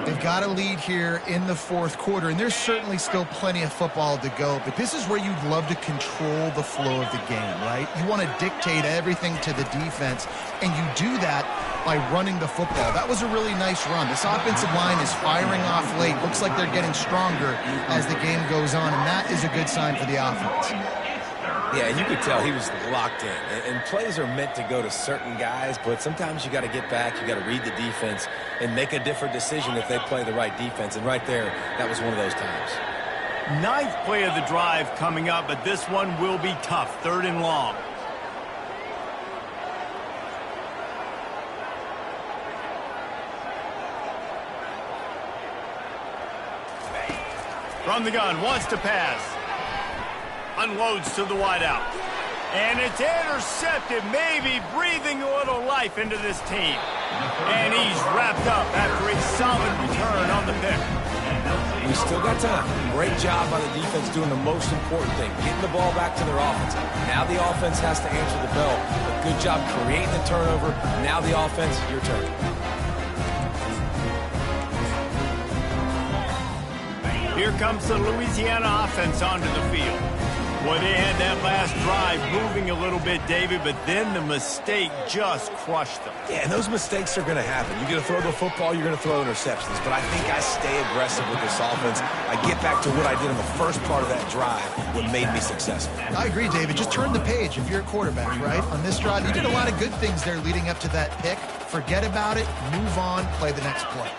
Speaker 3: They've got a lead here in the fourth quarter, and there's certainly still plenty of football to go, but this is where you'd love to control the flow of the game, right? You want to dictate everything to the defense, and you do that by running the football. That was a really nice run. This offensive line is firing off late. Looks like they're getting stronger as the game goes on, and that is a good sign for the offense.
Speaker 2: Yeah, and you could tell he was locked in. And plays are meant to go to certain guys, but sometimes you got to get back, you got to read the defense, and make a different decision if they play the right defense. And right there, that was one of those times.
Speaker 1: 9th play of the drive coming up, but this one will be tough. 3rd and long. From the gun, wants to pass. Unloads to the wideout. And it's intercepted, maybe breathing a little life into this team. And he's wrapped up after a solid return on the pick.
Speaker 2: We still got time. Great job by the defense doing the most important thing, getting the ball back to their offense. Now the offense has to answer the bell. But good job creating the turnover. Now the offense, your turn.
Speaker 1: Here comes the Louisiana offense onto the field. Well, they had that last drive moving a little bit, David, but then the mistake just crushed them.
Speaker 2: Yeah, and those mistakes are going to happen. You're going to throw the football, you're going to throw interceptions. But I think I stay aggressive with this offense. I get back to what I did in the first part of that drive, what made me successful.
Speaker 3: I agree, David. Just turn the page if you're a quarterback, right? On this drive, you did a lot of good things there leading up to that pick. Forget about it, move on, play the next play.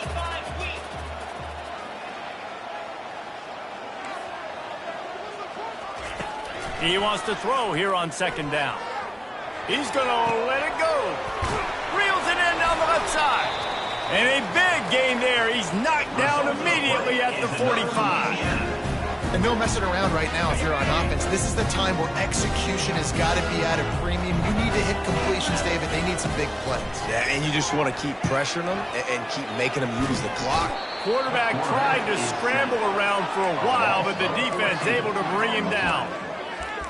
Speaker 1: He wants to throw here on 2nd down. He's going to let it go. Reels it in down the left side. And a big gain there. He's knocked down immediately at the 45.
Speaker 3: And no messing around right now if you're on offense. This is the time where execution has got to be at a premium. You need to hit completions, David. They need some big plays.
Speaker 2: Yeah, and you just want to keep pressuring them and keep making them use the clock.
Speaker 1: Quarterback tried to scramble around for a while, but the defense able to bring him down.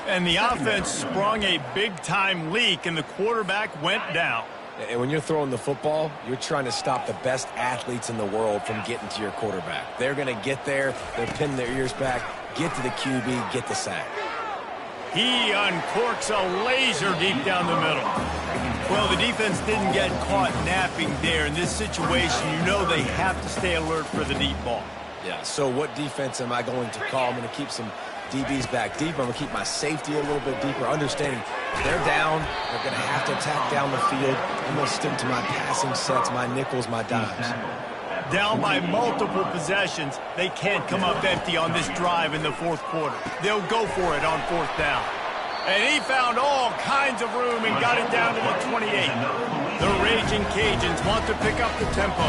Speaker 1: And the offense sprung a big-time leak, and the quarterback went down.
Speaker 2: And when you're throwing the football, you're trying to stop the best athletes in the world from getting to your quarterback. They're going to get there, they're pinning their ears back, get to the QB, get the sack.
Speaker 1: He uncorks a laser deep down the middle. Well, the defense didn't get caught napping there. In this situation, you know they have to stay alert for the deep ball.
Speaker 2: Yeah, so what defense am I going to call? I'm going to keep some DBs back deeper. I'm going to keep my safety a little bit deeper, understanding they're down. They're going to have to attack down the field. I'm going to stick to my passing sets, my nickels, my dimes.
Speaker 1: Down by multiple possessions, they can't come up empty on this drive in the 4th quarter. They'll go for it on 4th down. And he found all kinds of room and got it down to the 28. The Ragin Cajuns want to pick up the tempo.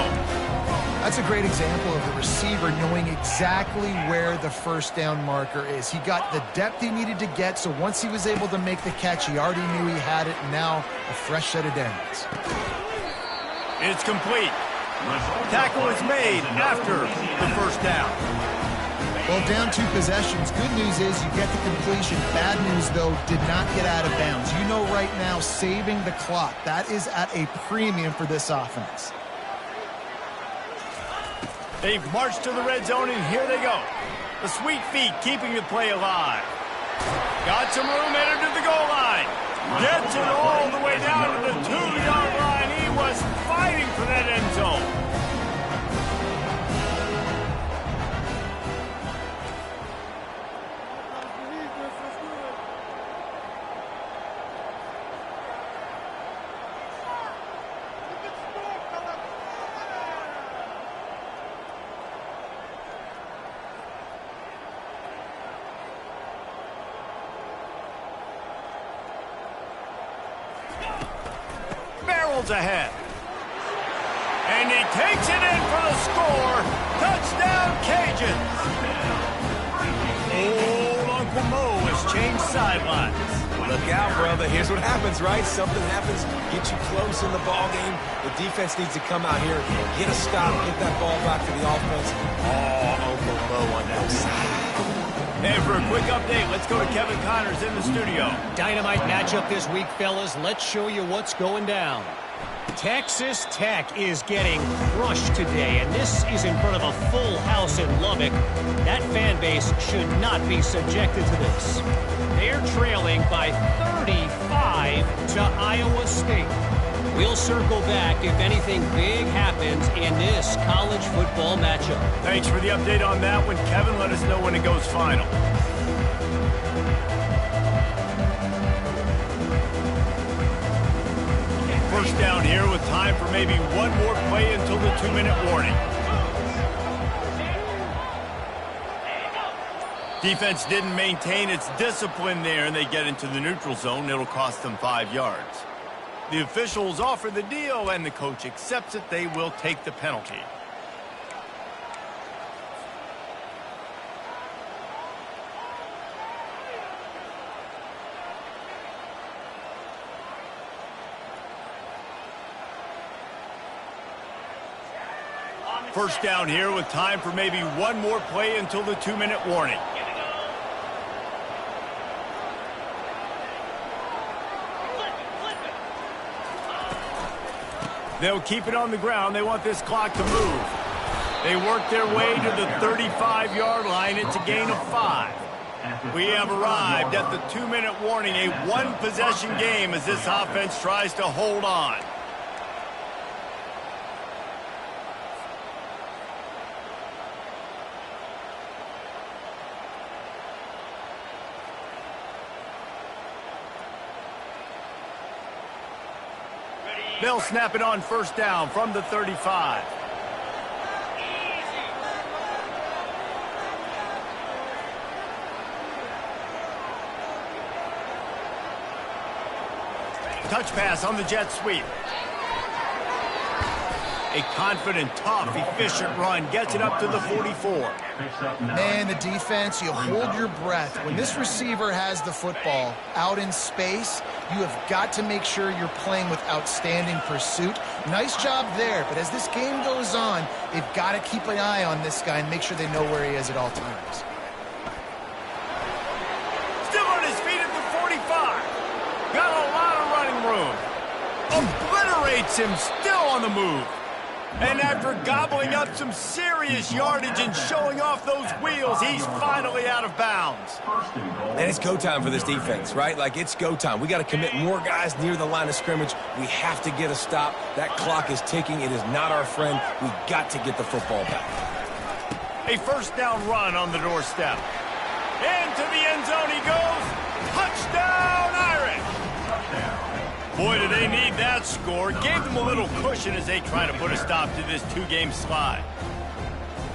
Speaker 3: That's a great example of a receiver knowing exactly where the first down marker is. He got the depth he needed to get, so once he was able to make the catch, he already knew he had it, and now a fresh set of downs.
Speaker 1: It's complete. Tackle is made after the first down.
Speaker 3: Well, down 2 possessions. Good news is you get the completion. Bad news, though, did not get out of bounds. You know right now, saving the clock, that is at a premium for this offense.
Speaker 1: They've marched to the red zone, and here they go. The sweet feet keeping the play alive. Got some room, headed to the goal line. Gets it all the way down to the 2-yard line. He was fighting for that end zone. Barrels ahead. And he takes it in for the score. Touchdown, Cajuns. Old Uncle Mo has changed sidelines.
Speaker 2: Look out, brother. Here's what happens, right? Something happens, get you close in the ball game. The defense needs to come out here, get a stop, get that ball back to the offense. Oh, Uncle Mo on your side.
Speaker 1: And for a quick update, let's go to Kevin Connors in the studio.
Speaker 5: Dynamite matchup this week, fellas. Let's show you what's going down. Texas Tech is getting crushed today, and this is in front of a full house in Lubbock. That fan base should not be subjected to this. They're trailing by 35 to Iowa State. We'll circle back if anything big happens in this college football matchup.
Speaker 1: Thanks for the update on that one, Kevin. Let us know when it goes final. First down here with time for maybe one more play until the 2-minute warning. Defense didn't maintain its discipline there, and they get into the neutral zone. It'll cost them 5 yards. The officials offer the deal, and the coach accepts it. They will take the penalty. First down here with time for maybe one more play until the 2-minute warning. They'll keep it on the ground. They want this clock to move. They work their way to the 35-yard line. It's a gain of 5. We have arrived at the 2-minute warning, a one-possession game as this offense tries to hold on. They'll snap it on first down from the 35. Touch pass on the jet sweep. A confident, tough, efficient run gets it up to the 44.
Speaker 3: Man, the defense, you hold your breath. When this receiver has the football out in space, you have got to make sure you're playing with outstanding pursuit. Nice job there, but as this game goes on, they've got to keep an eye on this guy and make sure they know where he is at all times.
Speaker 1: Still on his feet at the 45. Got a lot of running room. Obliterates him, still on the move. And after gobbling up some serious yardage and showing off those wheels, he's finally out of bounds.
Speaker 2: And it's go time for this defense, right? Like, it's go time. We got to commit more guys near the line of scrimmage. We have to get a stop. That clock is ticking. It is not our friend. We got to get the football back.
Speaker 1: A first down run on the doorstep. Into the end zone he goes. Touchdown, Irish! Boy, do they need that score. Gave them a little cushion as they try to put a stop to this 2-game slide.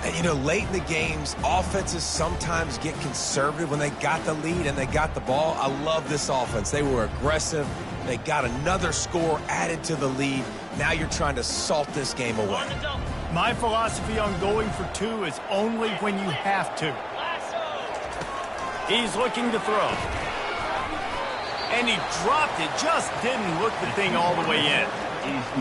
Speaker 2: And, you know, late in the games, offenses sometimes get conservative when they got the lead and they got the ball. I love this offense. They were aggressive. They got another score added to the lead. Now you're trying to salt this game away.
Speaker 1: My philosophy on going for 2 is only when you have to. He's looking to throw. And he dropped it, just didn't look the thing all the way in.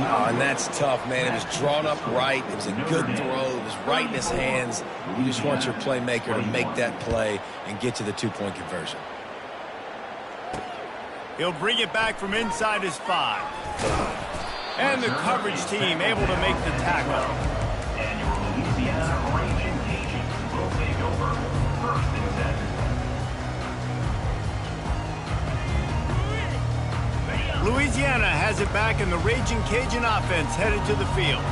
Speaker 2: Oh, and that's tough, man. It was drawn up right. It was a good throw. It was right in his hands. You just want your playmaker to make that play and get to the 2-point conversion.
Speaker 1: He'll bring it back from inside his 5. And the coverage team able to make the tackle.
Speaker 4: And your Louisiana Ragin Cajun will take over first and 10.
Speaker 1: Louisiana has it back, and the Ragin Cajun offense headed to the field.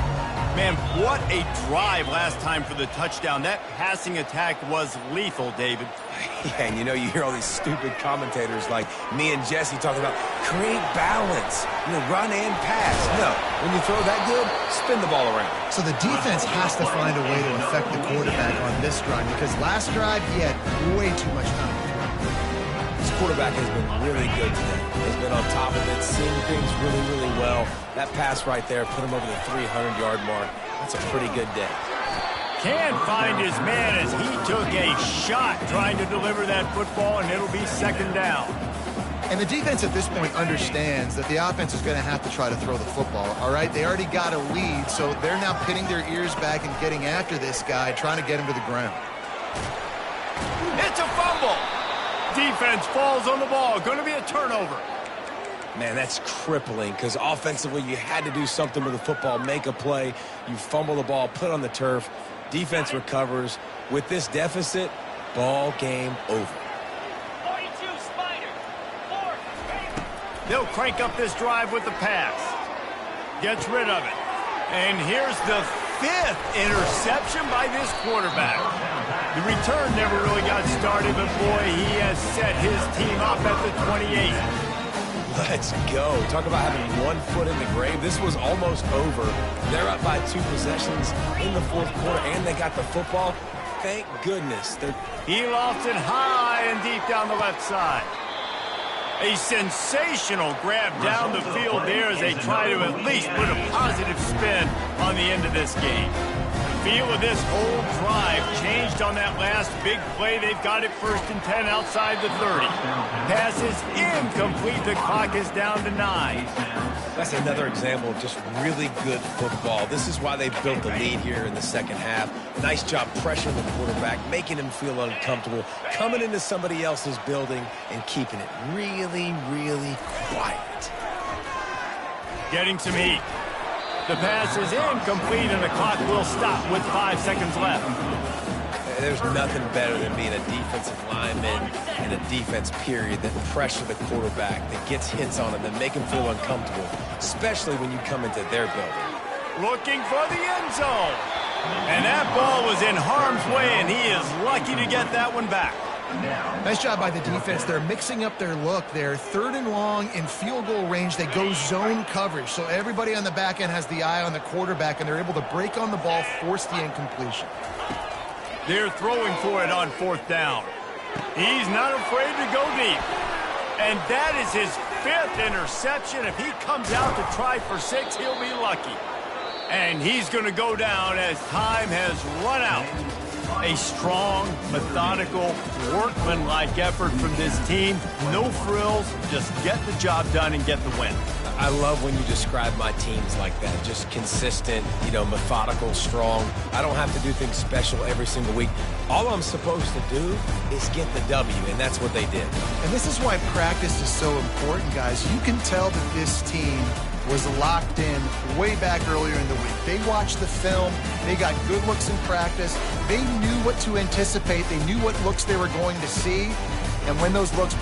Speaker 1: Man, what a drive last time for the touchdown. That passing attack was lethal, David.
Speaker 2: Yeah, and you know, you hear all these stupid commentators like me and Jesse talking about create balance, you know, run and pass. No, when you throw that good, spin the ball around.
Speaker 3: So the defense has to find a way to affect the quarterback on this drive because last drive he had way too much time.
Speaker 2: quarterback has been really good today. He's been on top of it, seeing things really, really well. That pass right there put him over the 300-yard mark. That's a pretty good day.
Speaker 1: Can't find his man as he took a shot trying to deliver that football, and it'll be second down.
Speaker 3: And the defense at this point understands that the offense is going to have to try to throw the football, all right? They already got a lead, so they're now pinning their ears back and getting after this guy, trying to get him to the ground.
Speaker 1: It's a fumble. Defense falls on the ball. Going to be a turnover.
Speaker 2: Man, that's crippling because offensively you had to do something with the football, make a play. You fumble the ball, put it on the turf. Defense recovers. With this deficit, ball game over.
Speaker 6: 42 Spider. 4.
Speaker 1: They'll crank up this drive with the pass. Gets rid of it. And here's the 5th interception by this quarterback. The return never really got started, but boy, he has set his team up at the 28.
Speaker 2: Let's go. Talk about having one foot in the grave. This was almost over. They're up by 2 possessions in the fourth quarter, and they got the football. Thank goodness.
Speaker 1: He lost it high and deep down the left side. A sensational grab down the field there as they try to at least put a positive spin on the end of this game. The feel of this whole drive changed on that last big play. They've got it 1st and 10 outside the 30. Pass is incomplete. The clock is down to 9.
Speaker 2: That's another example of just really good football. This is why they built the lead here in the second half. Nice job pressuring the quarterback, making him feel uncomfortable, coming into somebody else's building and keeping it really, really quiet.
Speaker 1: Getting some heat. The pass is incomplete, and the clock will stop with 5 seconds left.
Speaker 2: There's nothing better than being a defensive lineman in a defense period that pressure the quarterback, that gets hits on him, that make him feel uncomfortable, especially when you come into their building.
Speaker 1: Looking for the end zone. And that ball was in harm's way, and he is lucky to get that one back.
Speaker 3: Nice job by the defense. They're mixing up their look. They're 3rd and long in field goal range. They go zone coverage, so everybody on the back end has the eye on the quarterback, and they're able to break on the ball, force the incompletion.
Speaker 1: They're throwing for it on 4th down. He's not afraid to go deep. And that is his 5th interception. If he comes out to try for 6, he'll be lucky. And he's going to go down as time has run out. A strong, methodical, workmanlike effort from this team. No frills, just get the job done and get the win.
Speaker 2: I love when you describe my teams like that. Just consistent, methodical, strong. I don't have to do things special every single week. All I'm supposed to do is get the W, and that's what they did.
Speaker 3: And this is why practice is so important, guys. You can tell that this team was locked in way back earlier in the week. They watched the film. They got good looks in practice. They knew what to anticipate. They knew what looks they were going to see. And when those looks